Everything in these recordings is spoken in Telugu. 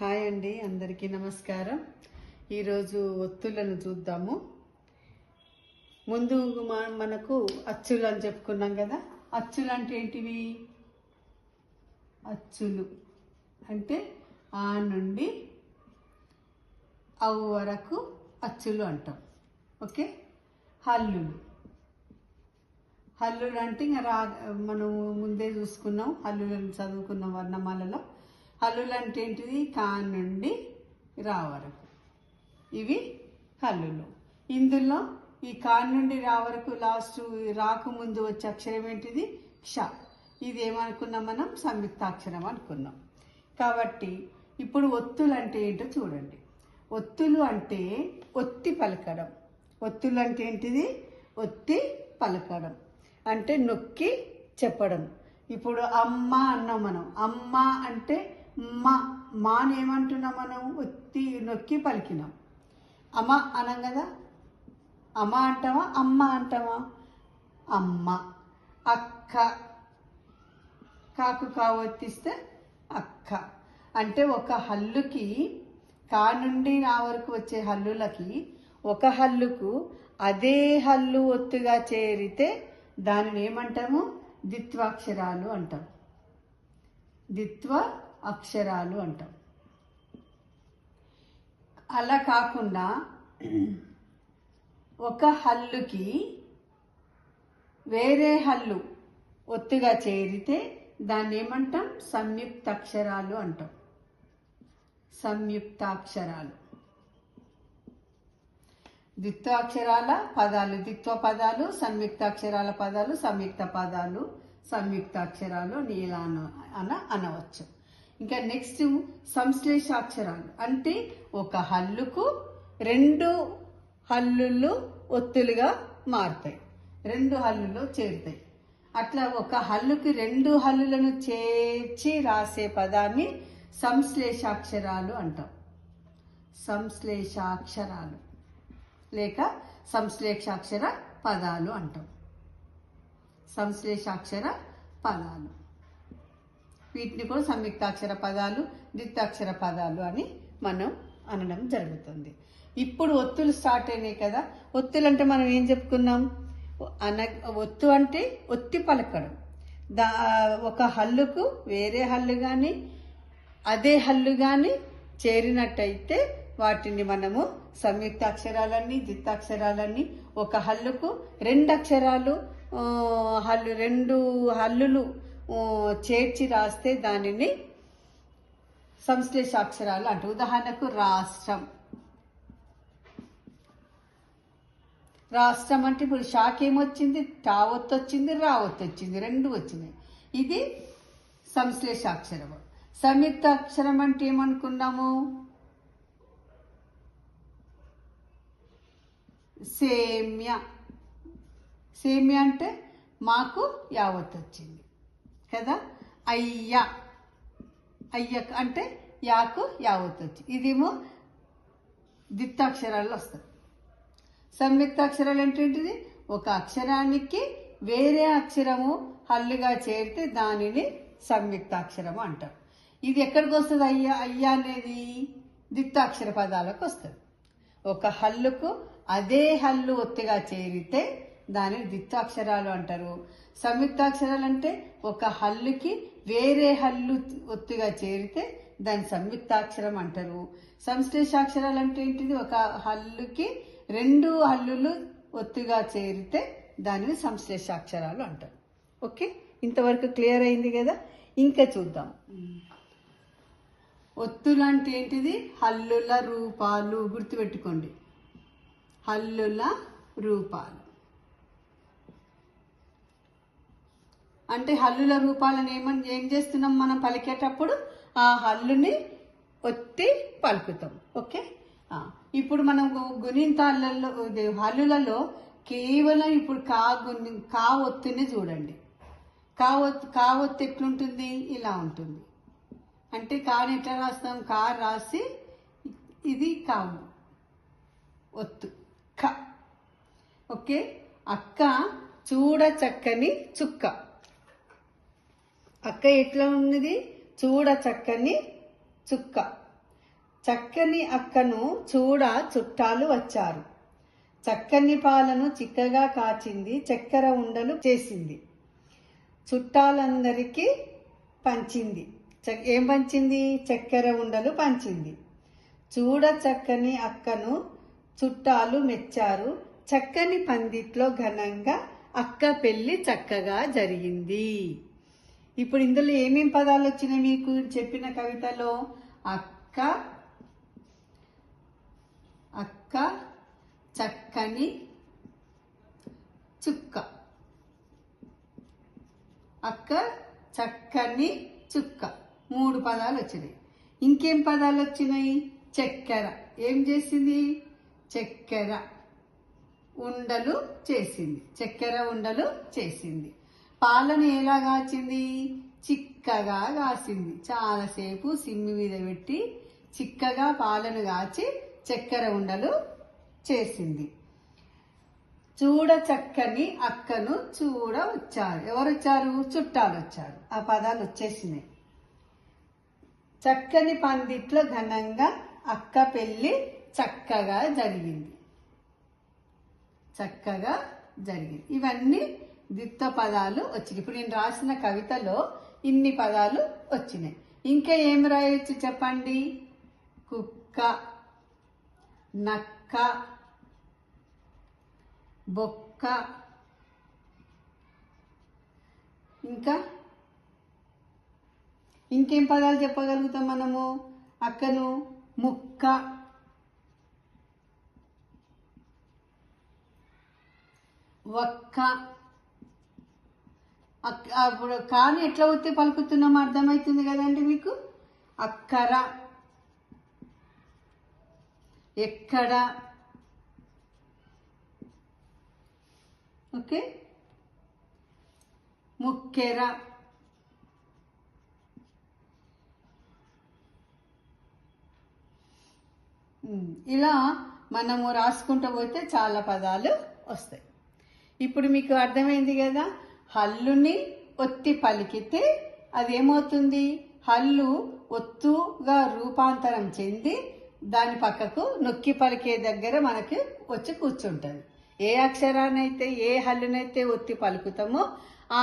హాయ్ అండి, అందరికీ నమస్కారం. ఈరోజు ఒత్తులను చూద్దాము. ముందు మనకు అచ్చులు అని చెప్పుకున్నాం కదా. అచ్చులు అంటే ఏంటివి? అచ్చులు అంటే ఆ నుండి అవు వరకు అచ్చులు అంటాం. ఓకే. హల్లులు హల్లులు అంటే ఇంకా మనం ముందే చూసుకున్నాం, హల్లులను చదువుకున్నాం వర్ణమాలలో. హల్లులు అంటే ఏంటిది? కా నుండి రా వరకు ఇవి హల్లులు. ఇందులో ఈ కా నుండి రా వరకు లాస్ట్ రాకు ముందు వచ్చే అక్షరం ఏంటిది? క్ష. ఇది ఏమనుకున్నాం మనం? సంయుక్తాక్షరం అనుకున్నాం. కాబట్టి ఇప్పుడు ఒత్తులు అంటే ఏంటో చూడండి. ఒత్తులు అంటే ఒత్తి పలకడం. ఒత్తులు అంటే ఏంటిది? ఒత్తి పలకడం అంటే నొక్కి చెప్పడం. ఇప్పుడు అమ్మ అన్నాం మనం. అమ్మ అంటే మాని ఏమంటున్నాం మనం? ఒత్తి నొక్కి పలికినాం. అమ్మ అనం కదా. అమ్మ అంటావా? అమ్మ అంటావా? అమ్మ. అక్క, కాకు కావొత్తిస్తే అక్క. అంటే ఒక హల్లుకి, కా నుండి నా వరకు వచ్చే హల్లులకి ఒక హల్లుకు అదే హల్లు ఒత్తుగా చేరితే దానిని ఏమంటాము? ద్విత్వాక్షరాలు అంటాం. ద్విత్వ అక్షరాలు అంటాం. అలా కాకుండా ఒక హల్లుకి వేరే హల్లు ఒత్తుగా చేరితే దాన్ని ఏమంటాం? సంయుక్తాక్షరాలు అంటాం. సంయుక్తాక్షరాలు. ద్విత్వాక్షరాల పదాలు ద్విత్వ పదాలు, సంయుక్తాక్షరాల పదాలు సంయుక్త పదాలు, సంయుక్తాక్షరాలు నీలా అనవచ్చు. ఇంకా నెక్స్ట్ సంశ్లేషాక్షరాలు అంటే ఒక హల్లుకు రెండు హల్లులు ఒత్తులుగా మారుతాయి, రెండు హల్లులు చేరుతాయి. అట్లా ఒక హల్లుకి రెండు హల్లులను చేర్చి రాసే పదాన్ని సంశ్లేషాక్షరాలు అంటాం. సంశ్లేషాక్షరాలు లేక సంశ్లేషాక్షర పదాలు అంటాం. సంశ్లేషాక్షర పదాలు. వీటిని కూడా సంయుక్తాక్షర పదాలు, ద్విత్వాక్షర పదాలు అని మనం అనడం జరుగుతుంది. ఇప్పుడు ఒత్తులు స్టార్ట్ అయినాయి కదా. ఒత్తులు అంటే మనం ఏం చెప్పుకున్నాం? ఒత్తు అంటే ఒత్తి పలకడం. ఒక హల్లుకు వేరే హల్లు కానీ అదే హల్లు కానీ చేరినట్టయితే వాటిని మనము సంయుక్తాక్షరాలన్నీ, ద్విత్వాక్షరాలన్నీ. ఒక హల్లుకు రెండు అక్షరాలు రెండు హల్లులు చేర్చి రాస్తే దానిని సంశ్లేషాక్షరాలు అంటే. ఉదాహరణకు రాష్ట్రం. రాష్ట్రం అంటే ఇప్పుడు షాక్ ఏమొచ్చింది? టా ఒత్తు వచ్చింది, రా ఒత్తు వచ్చింది, రెండు వచ్చినాయి. ఇది సంశ్లేషాక్షరం. సంయుక్తాక్షరం అంటే ఏమనుకున్నాము? సేమ్య. సేమ్య అంటే మాకు యావత్ వచ్చింది కదా. అయ్య. అయ్య అంటే యాకు యావత్ వచ్చింది. ఇదేమో ద్విత్వాక్షరాల్లో వస్తుంది. సంయుక్తాక్షరాలు ఏంటిది? ఒక అక్షరానికి వేరే అక్షరము హల్లుగా చేరితే దానిని సంయుక్తాక్షరము అంటారు. ఇది ఎక్కడికి వస్తుంది? అయ్య అనేది ద్విత్వాక్షర పదాలకు వస్తుంది. ఒక హల్లుకు అదే హల్లు ఒత్తుగా చేరితే దానిని ద్విత్వాక్షరాలు అంటారు. సంయుక్తాక్షరాలు అంటే ఒక హల్లుకి వేరే హల్లు ఒత్తుగా చేరితే దాన్ని సంయుక్తాక్షరం అంటారు. సంశ్లేషాక్షరాలు అంటే ఏంటిది? ఒక హల్లుకి రెండు హల్లులు ఒత్తుగా చేరితే దానిని సంశ్లేషాక్షరాలు అంటారు. ఓకే, ఇంతవరకు క్లియర్ అయింది కదా. ఇంకా చూద్దాం. ఒత్తులు అంటే ఏంటిది? హల్లుల రూపాలు. గుర్తుపెట్టుకోండి, హల్లుల రూపాలు అంటే హల్లుల రూపాలను ఏం చేస్తున్నాం మనం? పలికేటప్పుడు ఆ హల్లుని ఒత్తి పలుకుతాం. ఓకే. ఇప్పుడు మనం గుణింతాలలో హల్లులలో కేవలం ఇప్పుడు కా ఒత్తుని చూడండి. కా ఒత్తు ఎట్లుంటుంది? ఇలా ఉంటుంది. అంటే కాని ఎట్లా రాస్తాం? కా రాసి ఇది కావు ఒత్తు క. ఓకే. అక్క చూడ చక్కని చుక్క. అక్క ఎట్లా ఉన్నది? చూడ చక్కని చుక్క. చక్కని అక్కను చూడ చుట్టాలు వచ్చారు. చక్కని పాలను చిక్కగా కాచింది, చక్కెర ఉండలు చేసింది. చుట్టాలందరికీ పంచింది. ఏం పంచింది? చక్కెర ఉండలు పంచింది. చూడ చక్కని అక్కను చుట్టాలు మెచ్చారు. చక్కని పందిట్లో ఘనంగా అక్క పెళ్లి చక్కగా జరిగింది. ఇప్పుడు ఇందులో ఏమేం పదాలు వచ్చినాయి మీకు చెప్పిన కవితలో? అక్క, అక్క, చక్కని, చుక్క. అక్క, చక్కని, చుక్క 3 పదాలు వచ్చినాయి. ఇంకేం పదాలు వచ్చినాయి? చక్కెర. ఏం చేసింది? చక్కెర ఉండలు చేసింది. చక్కెర ఉండలు చేసింది. పాలను ఎలా కాచింది? చిక్కగా కాసింది. చాలాసేపు సిమ్మి మీద పెట్టి చిక్కగా పాలను కాచి చక్కెర ఉండలు చేసింది. చూడ చక్కని అక్కను చూడ వచ్చారు. ఎవరు వచ్చారు? చుట్టాలు వచ్చారు. ఆ పదాలు వచ్చేసినాయి. చక్కని పందిట్లో ఘనంగా అక్క పెళ్లి చక్కగా జరిగింది. చక్కగా జరిగింది. ఇవన్నీ ద్విత్వ పదాలు వచ్చినాయి. ఇప్పుడు నేను రాసిన కవితలో ఇన్ని పదాలు వచ్చినాయి. ఇంకా ఏం రాయొచ్చు చెప్పండి? కుక్క, నక్క, బొక్క, ఇంకా ఇంకేం పదాలు చెప్పగలుగుతాం మనము? అక్కను ముక్క, వక్క. అప్పుడు కాని ఎట్లా వస్తే పలుకుతున్నామో అర్థమవుతుంది కదండి మీకు. అక్కర, ఎక్కడ, ఓకే, ముక్కెర, ఇలా మనము రాసుకుంటూ పోతే చాలా పదాలు వస్తాయి. ఇప్పుడు మీకు అర్థమైంది కదా. హల్లుని ఒత్తి పలికితే అదేమవుతుంది? హల్లు ఒత్తుగా రూపాంతరం చెంది దాని పక్కకు నొక్కి పలికే దగ్గర మనకి వచ్చి కూర్చుంటుంది. ఏ అక్షరాన్నైతే, ఏ హల్లునైతే ఒత్తి పలుకుతామో ఆ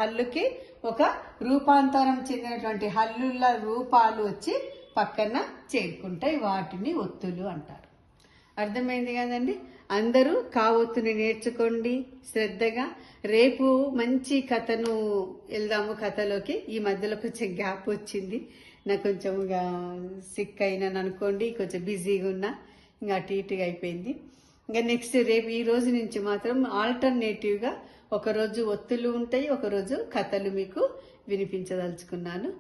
హల్లుకి ఒక రూపాంతరం చెందినటువంటి హల్లుల రూపాలు వచ్చి పక్కన చేరుకుంటాయి. వాటిని ఒత్తులు అంటారు. అర్థమైంది కదండి. అందరూ కావొత్తుని నేర్చుకోండి శ్రద్ధగా. రేపు మంచి కథను వెళ్దాము. కథలోకి ఈ మధ్యలో కొంచెం గ్యాప్ వచ్చింది. నాకు కొంచెం సిక్ అయినాను అనుకోండి, కొంచెం బిజీగా ఉన్నా, ఇంకా అటు ఇటుగా అయిపోయింది. ఇంకా నెక్స్ట్ రేపు ఈ రోజు నుంచి మాత్రం ఆల్టర్నేటివ్గా ఒకరోజు ఒత్తులు ఉంటాయి, ఒకరోజు కథలు మీకు వినిపించదలుచుకున్నాను.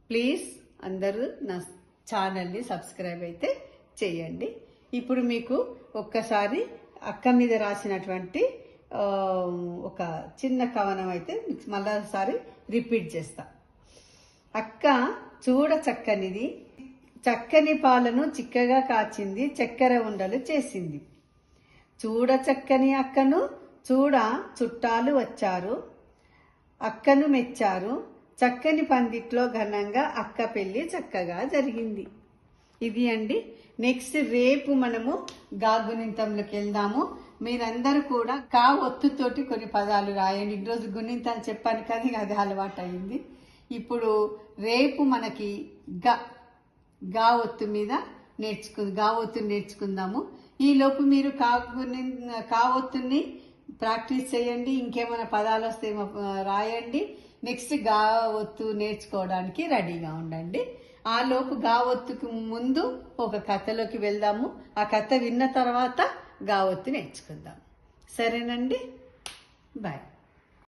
ప్లీజ్ అందరూ నా ఛానల్ని సబ్స్క్రైబ్ అయితే చేయండి. ఇప్పుడు మీకు ఒక్కసారి అక్క మీద రాసినటువంటి ఒక చిన్న కవనం అయితే మళ్ళీసారి రిపీట్ చేస్తా. అక్క చూడ చక్కనిది, చక్కని పాలను చిక్కగా కాచింది, చక్కెర ఉండలు చేసింది. చూడ చక్కని అక్కను చూడ చుట్టాలు వచ్చారు. అక్కను మెచ్చారు. చక్కని పందిట్లో ఘనంగా అక్క పెళ్లి చక్కగా జరిగింది. ఇది అండి. నెక్స్ట్ రేపు మనము గుణింతంలోకి వెళ్దాము. మీరందరూ కూడా కా ఒత్తుతోటి కొన్ని పదాలు రాయండి. ఈరోజు గుణింతాలు చెప్పాను కానీ అది అలవాటు అయింది. ఇప్పుడు రేపు మనకి గా ఒత్తు మీద నేర్చుకుందాము. ఈలోపు మీరు కా ఒత్తుని ప్రాక్టీస్ చేయండి. ఇంకేమైనా పదాలు వస్తే రాయండి. నెక్స్ట్ గా ఒత్తు నేర్చుకోవడానికి రెడీగా ఉండండి. ఆ లోపు గా ఒత్తుకు ముందు ఒక కథలోకి వెళ్దాము. ఆ కథ విన్న తర్వాత గా ఒత్తు నేర్చుకుందాం. సరేనండి, బాయ్.